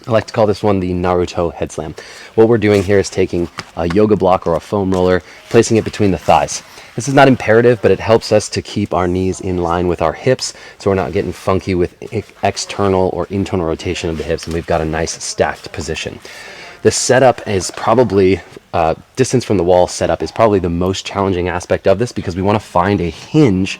I like to call this one the Naruto head slam. What we're doing here is taking a yoga block or a foam roller, placing it between the thighs. This is not imperative, but it helps us to keep our knees in line with our hips, so we're not getting funky with external or internal rotation of the hips, and we've got a nice stacked position. The setup is probably, distance from the wall setup is probably the most challenging aspect of this, because we want to find a hinge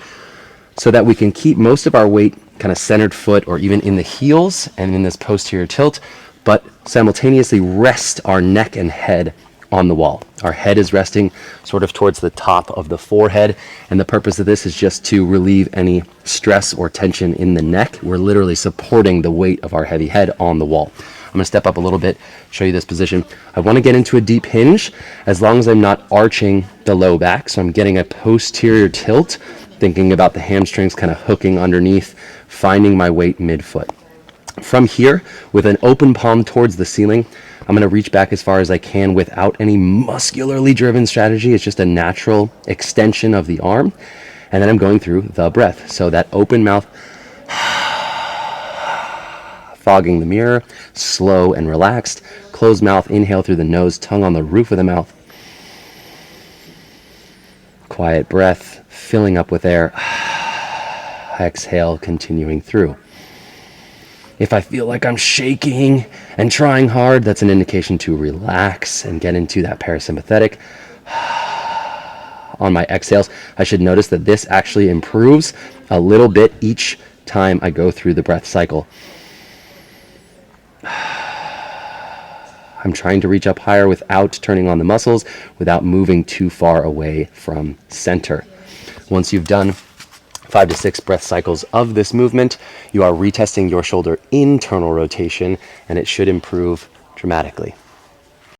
so that we can keep most of our weight kind of centered foot or even in the heels and in this posterior tilt, but simultaneously rest our neck and head on the wall. Our head is resting sort of towards the top of the forehead, and the purpose of this is just to relieve any stress or tension in the neck. We're literally supporting the weight of our heavy head on the wall. I'm going to step up a little bit, show you this position. I want to get into a deep hinge as long as I'm not arching the low back, so I'm getting a posterior tilt, thinking about the hamstrings kind of hooking underneath, finding my weight mid-foot. From here, with an open palm towards the ceiling, I'm going to reach back as far as I can without any muscularly driven strategy. It's just a natural extension of the arm. And then I'm going through the breath. So that open mouth, fogging the mirror, slow and relaxed. Closed mouth, inhale through the nose, tongue on the roof of the mouth. Quiet breath, filling up with air. Exhale, continuing through. If I feel like I'm shaking and trying hard, that's an indication to relax and get into that parasympathetic. On my exhales, I should notice that this actually improves a little bit each time I go through the breath cycle. I'm trying to reach up higher without turning on the muscles, without moving too far away from center. Once you've done 5 to 6 breath cycles of this movement, you are retesting your shoulder internal rotation, and it should improve dramatically.